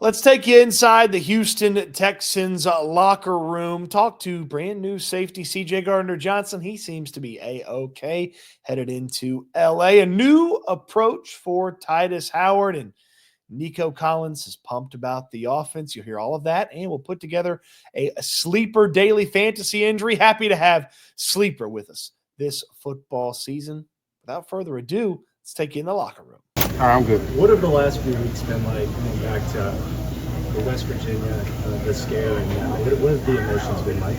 Let's take you inside the Houston Texans locker room. Talk to brand new safety C.J Gardner-Johnson. He seems to be A-OK headed into L.A. A new approach for Tytus Howard, and Nico Collins is pumped about the offense. You'll hear all of that, and we'll put together a sleeper daily fantasy injury. Happy to have Sleeper with us this football season. Without further ado, let's take you in the locker room. All right, I'm good. What have the last few weeks been like coming back to the West Virginia, the scare, and now? What have the emotions been like?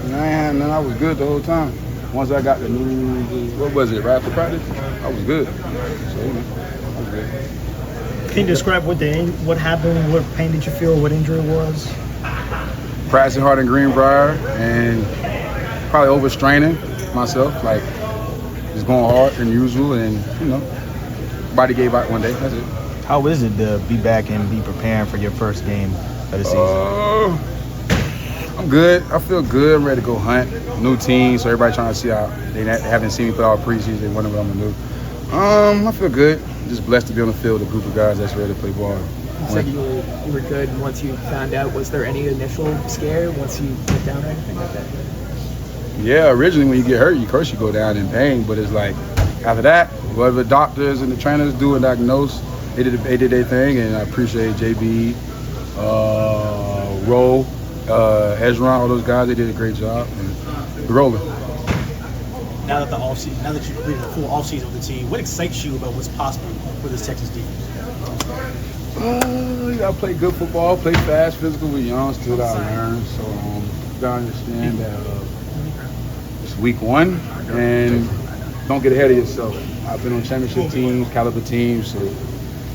Man, I was good the whole time. Once I got the new, what was it, right after practice, I was good. So, I was good. Can you describe what happened, what pain did you feel, what injury it was? Practicing hard in Greenbrier and probably overstraining myself, like just going hard than usual, and body gave out one day. That's it. How is it to be back and be preparing for your first game of the season? I'm good. I feel good. I'm ready to go hunt. New team, so everybody trying to see how they haven't seen me play all preseason. They wonder what I'm gonna do. I feel good. Just blessed to be on the field with a group of guys that's ready to play ball. You said you were good once you found out. Was there any initial scare once you went down or anything like that? Yeah, originally when you get hurt, of course you go down in pain, but it's like after that, whatever the doctors and the trainers do and diagnose, they did their thing, and I appreciate JB, Rowe, Ezra, all those guys. They did a great job, and rolling. Now that you completed a full offseason with the team, what excites you about what's possible for this Texas defense? You gotta play good football, play fast, physical. We're young, still gotta learn. So you gotta understand that it's week one, and don't get ahead of yourself. I've been on championship teams, caliber teams, so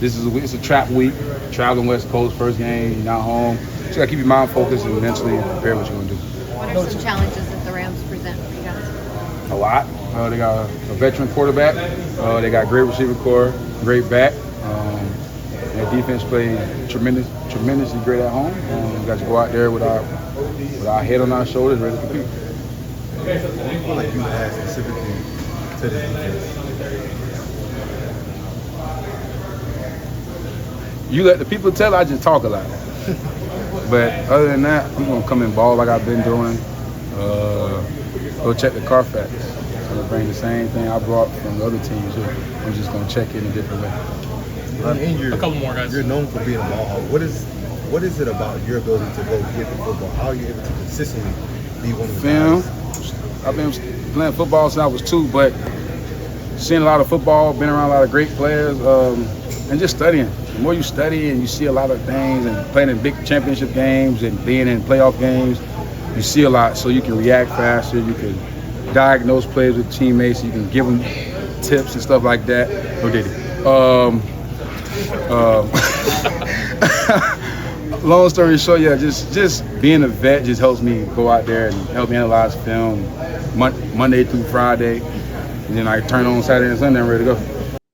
it's a trap week. Traveling West Coast, first game, you're not home. So you gotta keep your mind focused and mentally prepare what you're gonna do. What are some challenges that the Rams present for you guys? A lot. They got a veteran quarterback. They got great receiver core, great back. Their defense played tremendously great at home. We got to go out there with our head on our shoulders, ready to compete. What do you feel like you add specifically to this defense? You let the people tell. I just talk a lot. But other than that, I'm gonna come and ball like I've been doing. Go check the Carfax. I'm gonna bring the same thing I brought from the other teams. I'm just gonna check it in a different way. A couple more guys. You're known for being a ball hog. What is it about your ability to go get the football? How are you able to consistently be one of the guys? I've been playing football since I was 2, but seeing a lot of football, been around a lot of great players, and just studying. The more you study and you see a lot of things and playing in big championship games and being in playoff games, you see a lot, so you can react faster, you can diagnose players with teammates, you can give them tips and stuff like that. No did it. Long story short, yeah, just being a vet just helps me go out there and help me analyze film Monday through Friday, and then I turn on Saturday and Sunday and ready to go.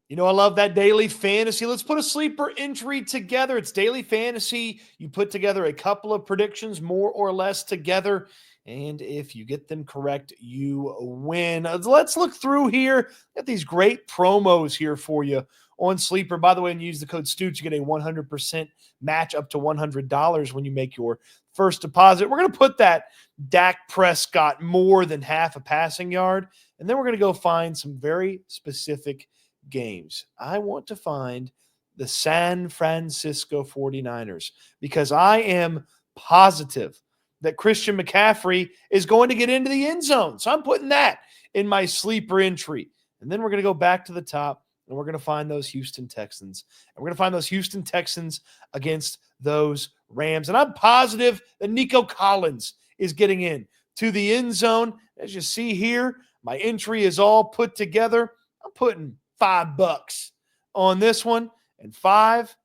You know, I love that daily fantasy. Let's put a sleeper entry together. It's daily fantasy. You put together a couple of predictions, more or less together. And if you get them correct, you win. Let's look through here. Got these great promos here for you on Sleeper. By the way, when you use the code Stoots, you get a 100% match up to $100 when you make your first deposit. We're going to put that Dak Prescott more than half a passing yard. And then we're going to go find some very specific games. I want to find the San Francisco 49ers because I am positive that Christian McCaffrey is going to get into the end zone. So I'm putting that in my sleeper entry. And then we're going to go back to the top and we're going to find those Houston Texans. And we're going to find those Houston Texans against those Rams. And I'm positive that Nico Collins is getting in to the end zone. As you see here, my entry is all put together. I'm putting $5 on this one, and five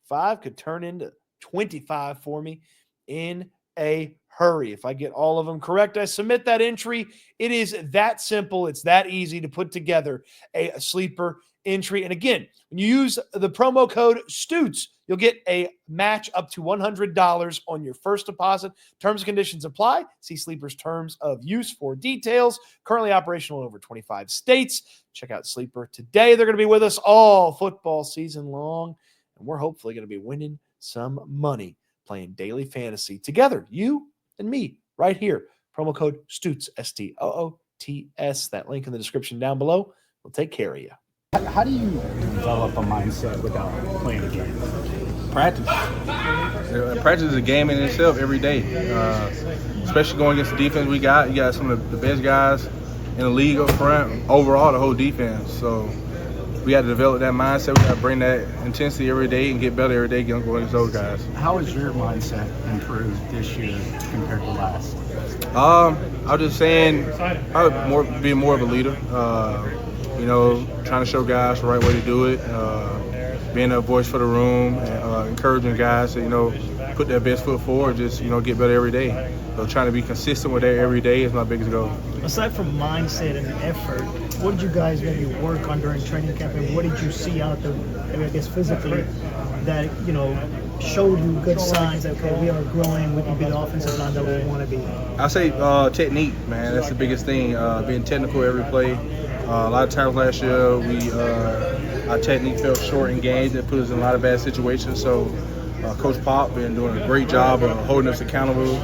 could turn into 25 for me in a hurry. If I get all of them correct, I submit that entry. It is that simple. It's that easy to put together a sleeper entry. And again, when you use the promo code Stoots, you'll get a match up to $100 on your first deposit. Terms and conditions apply. See Sleeper's terms of use for details. Currently operational in over 25 states. Check out Sleeper today. They're going to be with us all football season long, and we're hopefully going to be winning some money playing daily fantasy together, you and me, right here. Promo code Stoots, STOOTS. That link in the description down below will take care of you. How do you develop a mindset without playing a game? Practice. Practice is a game in itself every day, especially going against the defense we got. You got some of the best guys in the league up front, overall the whole defense. So we got to develop that mindset. We got to bring that intensity every day and get better every day going against those guys. How has your mindset improved this year compared to last? I was just saying, being more of a leader. Trying to show guys the right way to do it. Being a voice for the room, and, encouraging guys to put their best foot forward. Just get better every day. So trying to be consistent with that every day is my biggest goal. Aside from mindset and effort, what did you guys maybe work on during training camp, and what did you see out there, I guess physically, that showed you good signs that we are growing, we can be the offensive line that we want to be? I say technique, man. That's the biggest thing. Being technical every play. A lot of times last year, our technique fell short in games that put us in a lot of bad situations. So Coach Pop been doing a great job of holding us accountable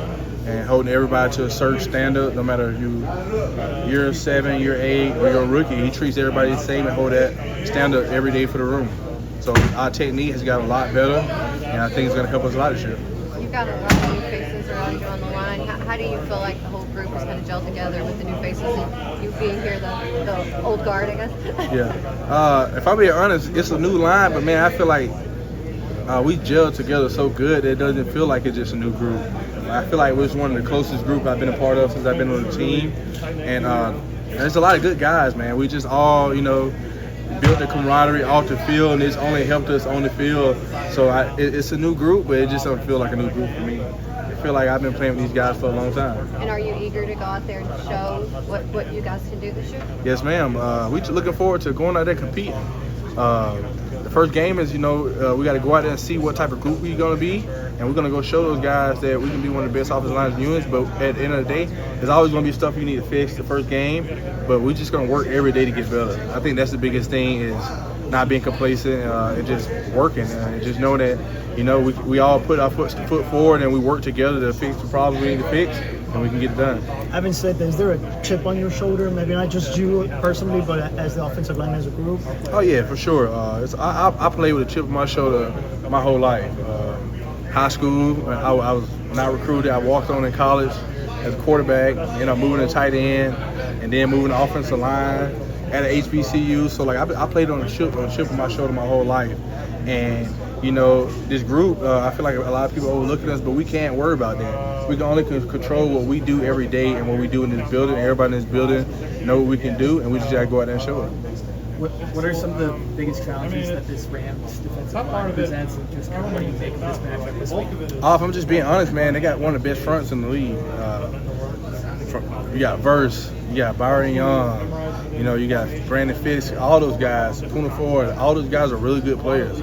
and holding everybody to a certain standard, no matter if you year 7, year 8, or you're a rookie. He treats everybody the same and hold that standard every day for the room. So our technique has got a lot better, and I think it's going to help us a lot this year. You've got a lot of new faces around you on the line. How do you feel like the whole group is going to gel together with the new faces and you being here, the old guard, I guess? Yeah. If I'm being honest, it's a new line, but, man, I feel like we gel together so good that it doesn't feel like it's just a new group. I feel like it was one of the closest groups I've been a part of since I've been on the team. And there's a lot of good guys, man. We just all, built the camaraderie off the field, and it's only helped us on the field. So it's a new group, but it just doesn't feel like a new group for me. I feel like I've been playing with these guys for a long time. And are you eager to go out there and show what you guys can do this year? Yes, ma'am. We're looking forward to going out there competing. The first game is, we got to go out there and see what type of group we're going to be, and we're going to go show those guys that we can be one of the best offensive line units. But at the end of the day, there's always going to be stuff you need to fix the first game, but we're just going to work every day to get better. I think that's the biggest thing, is not being complacent and just working, and just know that, we all put our foot forward and we work together to fix the problems we need to fix, and we can get it done. Having said that, is there a chip on your shoulder, maybe not just you personally, but as the offensive line as a group? Oh, yeah, for sure. I played with a chip on my shoulder my whole life. High school, I was not recruited. I walked on in college as a quarterback, moving to tight end, and then moving to offensive line at an HBCU. So, I played on a chip on my shoulder my whole life. And, this group, I feel like a lot of people overlook us, but we can't worry about that. We can only control what we do every day and what we do in this building. Everybody in this building know what we can do, and we just got to go out there and show it. What are some of the biggest challenges that this Rams defensive line presents, and just kind of what do you make of this matchup this week? If I'm just being honest, man, they got one of the best fronts in the league. You got Verse, you got Byron Young, you got Brandon Fisk, all those guys, Puna Ford, all those guys are really good players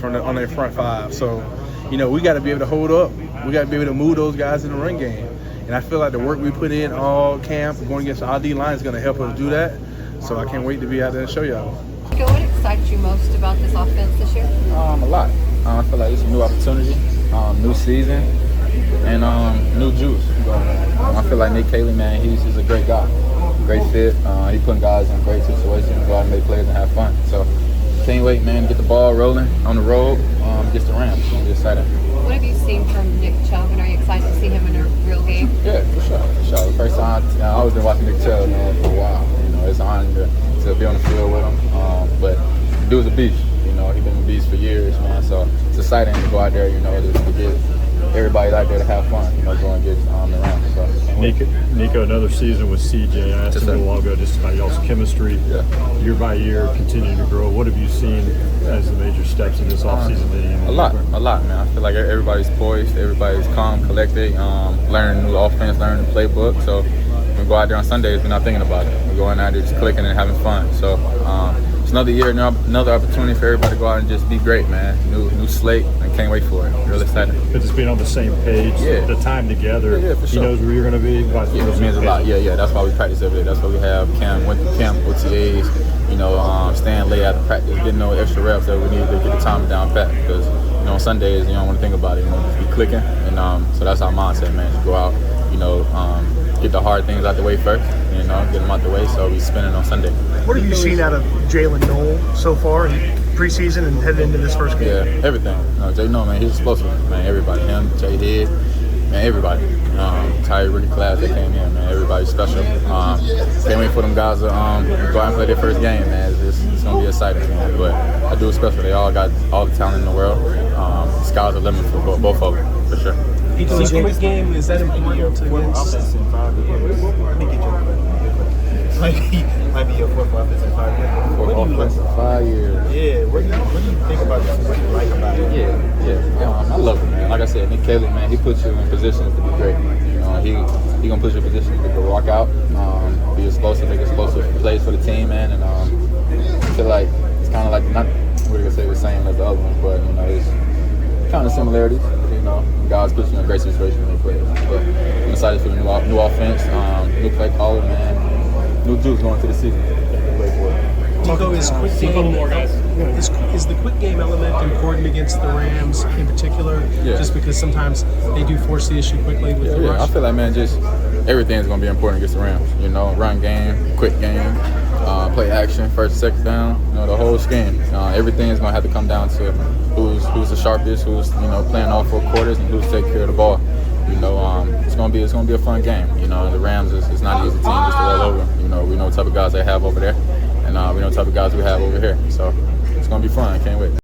on their front five. So, we got to be able to hold up. We got to be able to move those guys in the run game. And I feel like the work we put in all camp going against our D-line is going to help us do that. So I can't wait to be out there and show y'all. What excites you most about this offense this year? A lot. I feel like it's a new opportunity, new season, and new juice. I feel like Nick Caley, man, he's a great guy, great fit. He putting guys in great situations, go out and make plays and have fun. So can't wait, man, to get the ball rolling on the road against the Rams. I'm just excited. What have you seen from Nick Chubb, and are you excited to see him in a real game? Yeah, for sure. The first time, I've always been watching Nick Chubb, man, for a while. It's an honor to be on the field with him. But the dude's a beast. He's been a beast for years, man. So it's exciting to go out there, to get everybody out there to have fun, going against the Rams. So, Nico, another season with C.J. I asked him a little while ago just about y'all's chemistry, year by year, continuing to grow. What have you seen as the major steps in this offseason? A lot, man. I feel like everybody's poised, everybody's calm, collected, learning new offense, learning the playbook. So we go out there on Sundays, we're not thinking about it. We're going out there just clicking and having fun. So it's another year, another opportunity for everybody to go out and just be great, man. New slate, and can't wait for it. Really excited. But just being on the same page, the time together, for sure. He knows where you're going to be. It means a lot. Yeah. That's why we practice every day. That's why we have went to camp, OTAs, staying late after practice, getting no extra reps that we need to get the time down pat. Because on Sundays, you don't want to think about it. You want to just be clicking. And so that's our mindset, man. Just go out, get the hard things out the way first, get them out the way so we spinning on Sunday. What have you seen out of Jalen Noel so far in preseason and headed into this first game? Yeah, everything. Jay Noel, man, he's explosive. Man, everybody. Him, Jay Head, man, everybody. Entire rookie class that came in, man, everybody's special. Can't wait for them guys to go out and play their first game, man. It's going to be exciting, man. But I do it special. They all got all the talent in the world. The sky's the limit for both of them, for sure. This quick game, is that important to win? Offense in 5 years. Let me get your might be your fourth offense in 5 years. Fourth offense in 5 years. Yeah, what do you think about this? What do you like about it? Yeah. I love it, man. Like I said, Nick Caley, man, he puts you in positions to be great. He gonna put you in positions to go walk out, be explosive, make explosive plays for the team, man. And I feel like it's kind of like not what do you say the same as the other ones, but it's kind of similarities. Guys put you in a great situation when they play. But I'm excited for the new offense, new play caller, man, new juice going to the season. Nico, is the quick game element important against the Rams in particular? Yeah. Just because sometimes they do force the issue quickly with the rush? I feel like, man, just everything's going to be important against the Rams. Run game, quick game, play action, first, second down, the whole scheme. Everything's going to have to come down to who's the sharpest, who's playing all 4 quarters, and who's taking care of the ball. It's gonna be a fun game. The Rams is not an easy team just to roll over. We know what type of guys they have over there, and we know what type of guys we have over here. So it's gonna be fun. I can't wait.